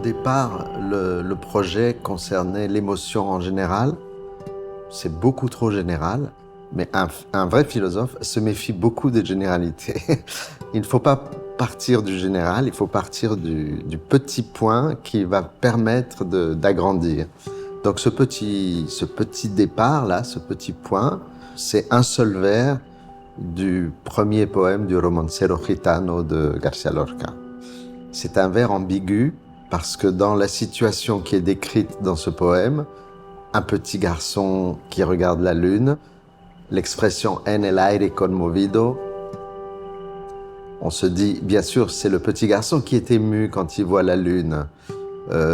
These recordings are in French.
départ, le projet concernait l'émotion en général. C'est beaucoup trop général, mais un vrai philosophe se méfie beaucoup des généralités. Il ne faut pas partir du général, il faut partir du petit point qui va permettre d'agrandir. Donc ce petit départ-là, ce petit point, c'est un seul vers du premier poème du Romancero Gitano de García Lorca. C'est un vers ambigu parce que dans la situation qui est décrite dans ce poème, un petit garçon qui regarde la lune, l'expression en el aire conmovido, on se dit, bien sûr, c'est le petit garçon qui est ému quand il voit la lune,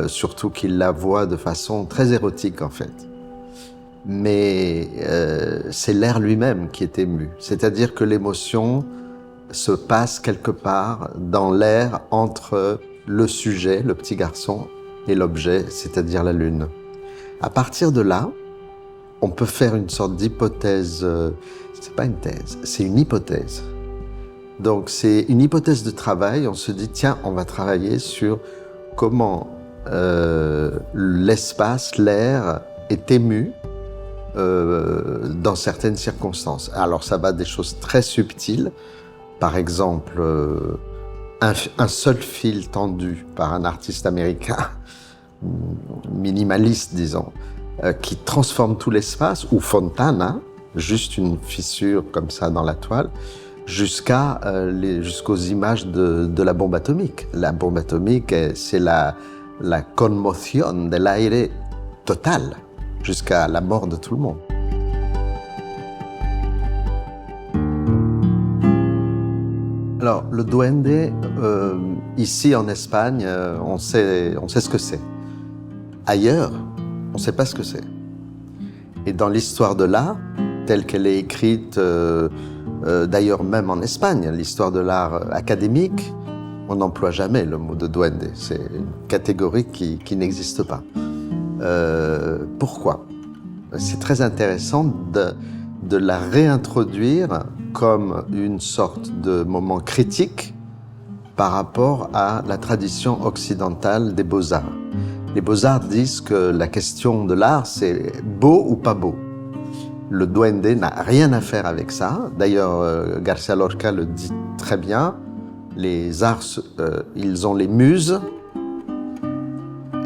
surtout qu'il la voit de façon très érotique en fait. Mais c'est l'air lui-même qui est ému, c'est-à-dire que l'émotion se passe quelque part dans l'air entre le sujet, le petit garçon, et l'objet, c'est-à-dire la lune. À partir de là, on peut faire une sorte d'hypothèse, c'est pas une thèse, c'est une hypothèse. Donc c'est une hypothèse de travail, on se dit tiens, on va travailler sur comment l'espace, l'air est ému dans certaines circonstances. Alors ça va des choses très subtiles, par exemple un seul fil tendu par un artiste américain, minimaliste disons, qui transforme tout l'espace, ou Fontana, juste une fissure comme ça dans la toile, jusqu'aux images de la bombe atomique. La bombe atomique, c'est la conmotion de l'aire totale, jusqu'à la mort de tout le monde. Alors, le duende, ici en Espagne, on sait ce que c'est. Ailleurs, on ne sait pas ce que c'est. Et dans l'histoire de l'art, telle qu'elle est écrite, d'ailleurs même en Espagne, l'histoire de l'art académique, on n'emploie jamais le mot de duende. C'est une catégorie qui n'existe pas. Pourquoi? C'est très intéressant de la réintroduire comme une sorte de moment critique par rapport à la tradition occidentale des beaux-arts. Les beaux-arts disent que la question de l'art, c'est beau ou pas beau. Le duende n'a rien à faire avec ça. D'ailleurs, García Lorca le dit très bien. Les arts, ils ont les muses.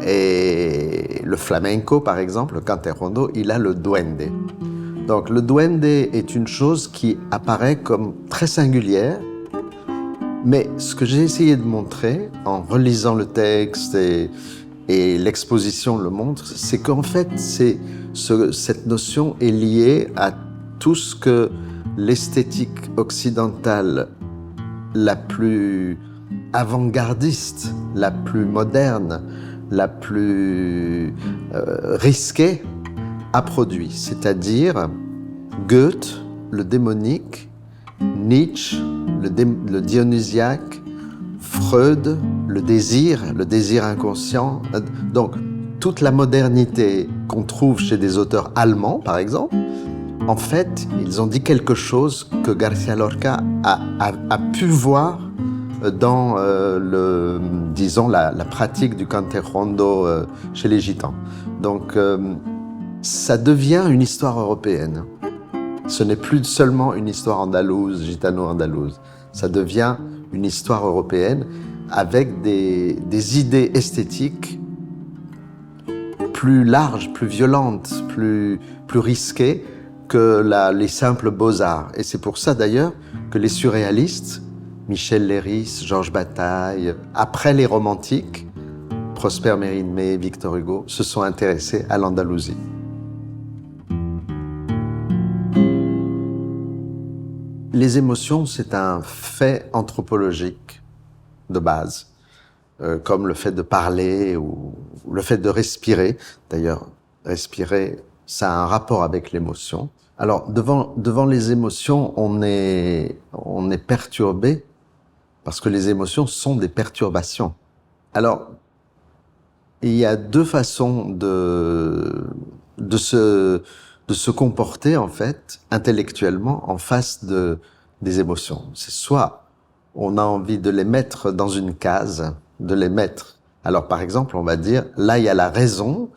Et le flamenco, par exemple, le cantejondo, il a le duende. Donc le duende est une chose qui apparaît comme très singulière. Mais ce que j'ai essayé de montrer en relisant le texte et l'exposition le montre, c'est qu'en fait, cette notion est liée à tout ce que l'esthétique occidentale la plus avant-gardiste, la plus moderne, la plus risquée a produit. C'est-à-dire Goethe, le démonique, Nietzsche, le dionysiaque, Freud, le désir inconscient. Donc, toute la modernité qu'on trouve chez des auteurs allemands, par exemple, en fait, ils ont dit quelque chose que García Lorca a pu voir dans disons, la pratique du cantejondo chez les gitans. Donc, ça devient une histoire européenne. Ce n'est plus seulement une histoire andalouse, gitano-andalouse. Ça devient une histoire européenne avec des idées esthétiques plus larges, plus violentes, plus risquées que les simples beaux-arts. Et c'est pour ça d'ailleurs que les surréalistes, Michel Leiris, Georges Bataille, après les romantiques, Prosper Mérimée, Victor Hugo, se sont intéressés à l'Andalousie. Les émotions, c'est un fait anthropologique de base, comme le fait de parler ou le fait de respirer. D'ailleurs, respirer, ça a un rapport avec l'émotion. Alors, devant les émotions, on est perturbé parce que les émotions sont des perturbations. Alors, il y a deux façons de se comporter, en fait, intellectuellement, en face des émotions. C'est soit on a envie de les mettre dans une case, de les mettre Alors par exemple, on va dire, là il y a la raison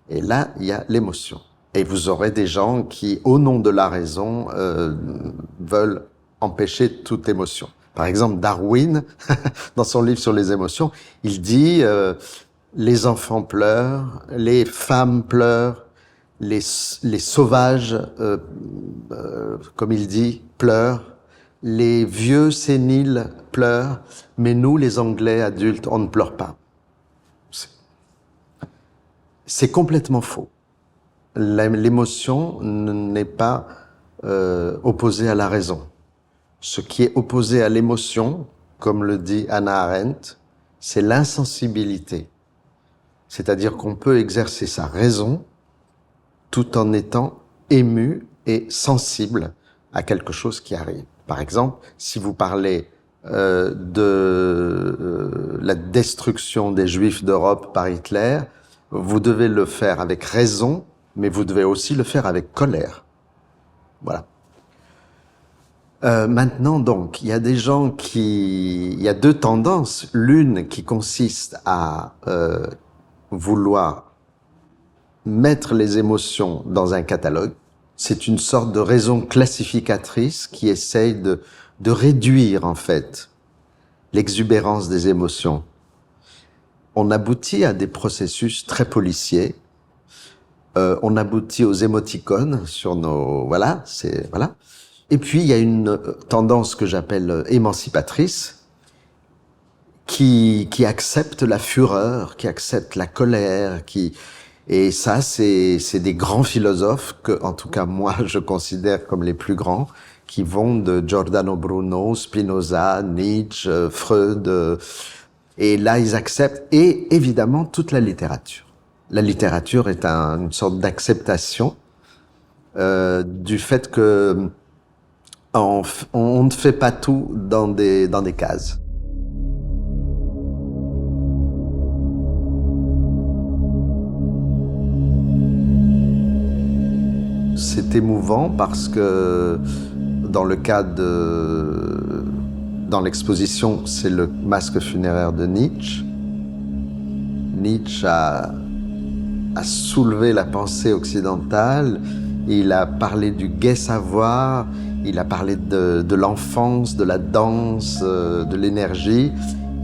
et là il y a l'émotion. Et vous aurez des gens qui, au nom de la raison, veulent empêcher toute émotion. Par exemple, Darwin, dans son livre sur les émotions, il dit les enfants pleurent, les femmes pleurent, les sauvages, comme il dit, pleurent, les vieux séniles pleurent, mais nous, les Anglais adultes, on ne pleure pas. C'est complètement faux. L'émotion n'est pas opposée à la raison. Ce qui est opposé à l'émotion, comme le dit Hannah Arendt, c'est l'insensibilité. C'est-à-dire qu'on peut exercer sa raison tout en étant ému et sensible à quelque chose qui arrive. Par exemple, si vous parlez de la destruction des Juifs d'Europe par Hitler, vous devez le faire avec raison, mais vous devez aussi le faire avec colère. Voilà. Maintenant, donc, il y a des gens il y a deux tendances. L'une qui consiste à vouloir mettre les émotions dans un catalogue. C'est une sorte de raison classificatrice qui essaye de réduire, en fait, l'exubérance des émotions. On aboutit à des processus très policiers. On aboutit aux émoticônes sur nos... Voilà. Et puis, il y a une tendance que j'appelle émancipatrice qui accepte la fureur, qui accepte la colère, et ça, c'est des grands philosophes que, en tout cas, moi, je considère comme les plus grands, qui vont de Giordano Bruno, Spinoza, Nietzsche, Freud, et là, ils acceptent, et évidemment, toute la littérature. La littérature est une sorte d'acceptation du fait que on ne fait pas tout dans des cases. C'est émouvant parce que dans le cas dans l'exposition, c'est le masque funéraire de Nietzsche. Nietzsche a soulevé la pensée occidentale, il a parlé du gai savoir, il a parlé de l'enfance, de la danse, de l'énergie,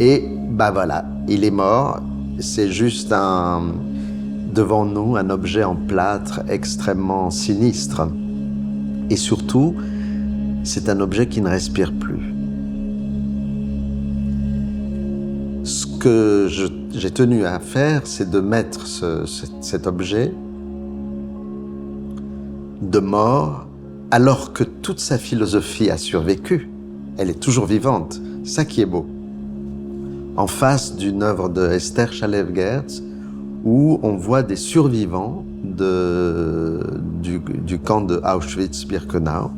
et voilà, il est mort. C'est juste devant nous un objet en plâtre extrêmement sinistre. Et surtout, c'est un objet qui ne respire plus. Ce que j'ai tenu à faire, c'est de mettre cet objet de mort, alors que toute sa philosophie a survécu. Elle est toujours vivante. C'est ça qui est beau. En face d'une œuvre de Esther Chalevgertz, où on voit des survivants du camp de Auschwitz-Birkenau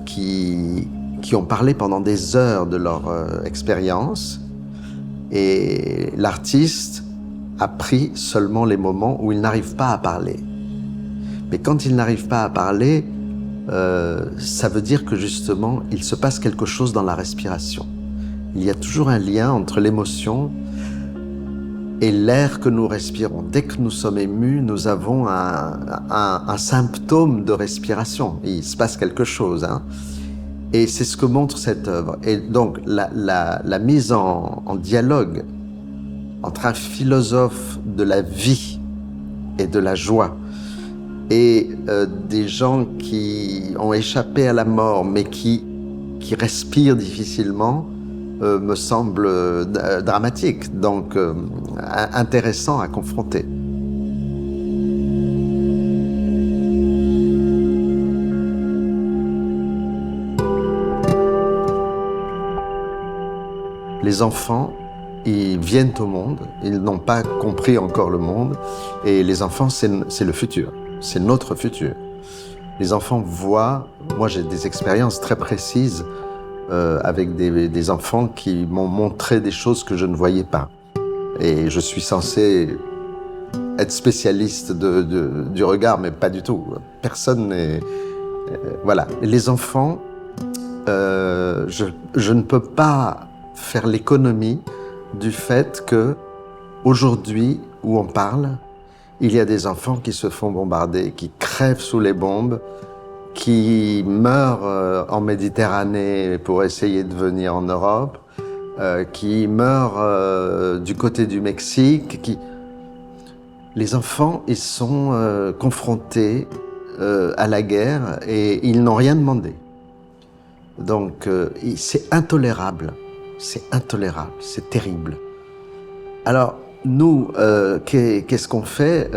qui ont parlé pendant des heures de leur expérience, et l'artiste a pris seulement les moments où il n'arrive pas à parler. Mais quand il n'arrive pas à parler, ça veut dire que justement, il se passe quelque chose dans la respiration. Il y a toujours un lien entre l'émotion et l'air que nous respirons. Dès que nous sommes émus, nous avons un symptôme de respiration. Il se passe quelque chose, hein. Et c'est ce que montre cette œuvre. Et donc, la mise en dialogue entre un philosophe de la vie et de la joie et des gens qui ont échappé à la mort, mais qui respirent difficilement, me semble dramatique, donc intéressant à confronter. Les enfants, ils viennent au monde, ils n'ont pas compris encore le monde, et les enfants, c'est le futur, c'est notre futur. Les enfants voient, moi j'ai des expériences très précises avec des enfants qui m'ont montré des choses que je ne voyais pas. Et je suis censé être spécialiste du regard, mais pas du tout. Personne n'est... voilà. Et les enfants, je ne peux pas faire l'économie du fait que aujourd'hui où on parle, il y a des enfants qui se font bombarder, qui crèvent sous les bombes, qui meurent en Méditerranée pour essayer de venir en Europe, qui meurent du côté du Mexique. Les enfants, ils sont confrontés à la guerre et ils n'ont rien demandé. Donc c'est intolérable, c'est terrible. Alors nous, qu'est-ce qu'on fait?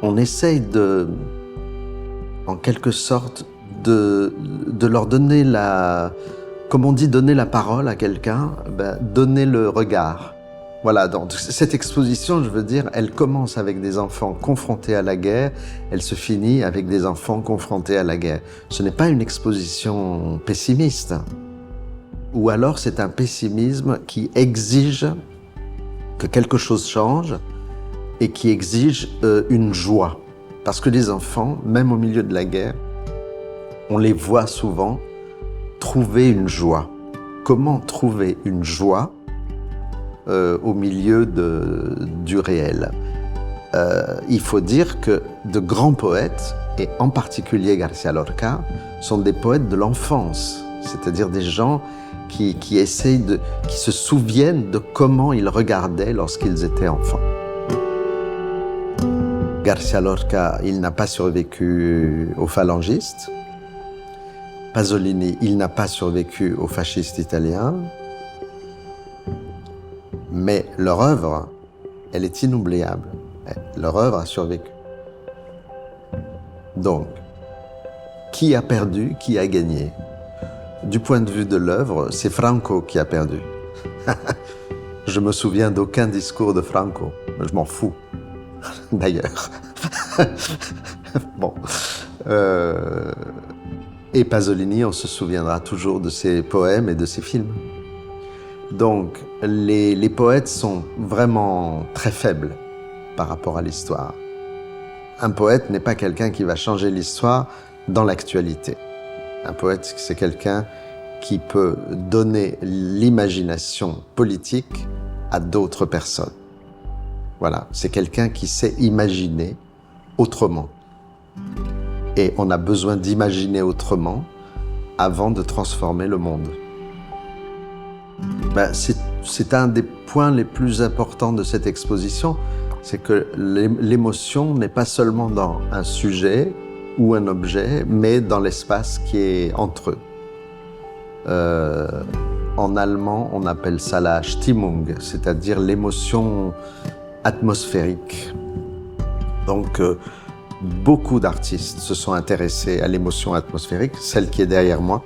On essaye en quelque sorte, de leur donner comme on dit, donner la parole à quelqu'un, donner le regard. Voilà, donc cette exposition, je veux dire, elle commence avec des enfants confrontés à la guerre, elle se finit avec des enfants confrontés à la guerre. Ce n'est pas une exposition pessimiste, ou alors c'est un pessimisme qui exige que quelque chose change et qui exige une joie. Parce que les enfants, même au milieu de la guerre, on les voit souvent trouver une joie. Comment trouver une joie au milieu du réel? Il faut dire que de grands poètes, et en particulier García Lorca, sont des poètes de l'enfance, c'est-à-dire des gens qui se souviennent de comment ils regardaient lorsqu'ils étaient enfants. García Lorca, il n'a pas survécu aux phalangistes. Pasolini, il n'a pas survécu aux fascistes italiens. Mais leur œuvre, elle est inoubliable. Leur œuvre a survécu. Donc, qui a perdu, qui a gagné? Du point de vue de l'œuvre, c'est Franco qui a perdu. Je me souviens d'aucun discours de Franco. Je m'en fous, d'ailleurs. Bon. Et Pasolini, on se souviendra toujours de ses poèmes et de ses films. Donc, les poètes sont vraiment très faibles par rapport à l'histoire. Un poète n'est pas quelqu'un qui va changer l'histoire dans l'actualité. Un poète, c'est quelqu'un qui peut donner l'imagination politique à d'autres personnes. Voilà, c'est quelqu'un qui sait imaginer autrement. Et on a besoin d'imaginer autrement avant de transformer le monde. C'est un des points les plus importants de cette exposition, c'est que l'émotion n'est pas seulement dans un sujet ou un objet, mais dans l'espace qui est entre eux. En allemand, on appelle ça la Stimmung, c'est-à-dire l'émotion atmosphérique. Donc, beaucoup d'artistes se sont intéressés à l'émotion atmosphérique, celle qui est derrière moi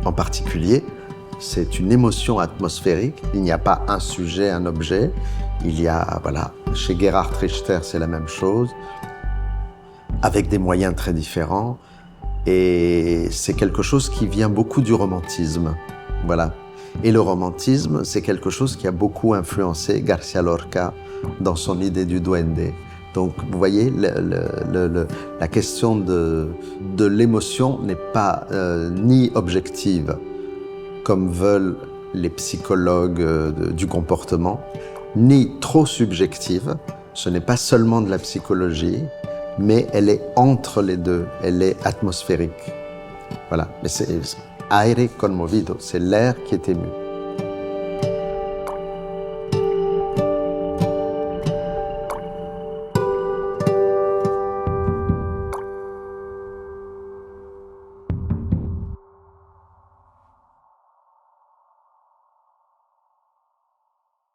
en particulier. C'est une émotion atmosphérique. Il n'y a pas un sujet, un objet. Il y a, voilà, chez Gerhard Richter, c'est la même chose, avec des moyens très différents. Et c'est quelque chose qui vient beaucoup du romantisme. Voilà. Et le romantisme, c'est quelque chose qui a beaucoup influencé García Lorca dans son idée du duende. Donc, vous voyez, la question de l'émotion n'est pas ni objective, comme veulent les psychologues du comportement, ni trop subjective. Ce n'est pas seulement de la psychologie, mais elle est entre les deux, elle est atmosphérique. Voilà, mais c'est aire conmovido, c'est l'air qui est ému.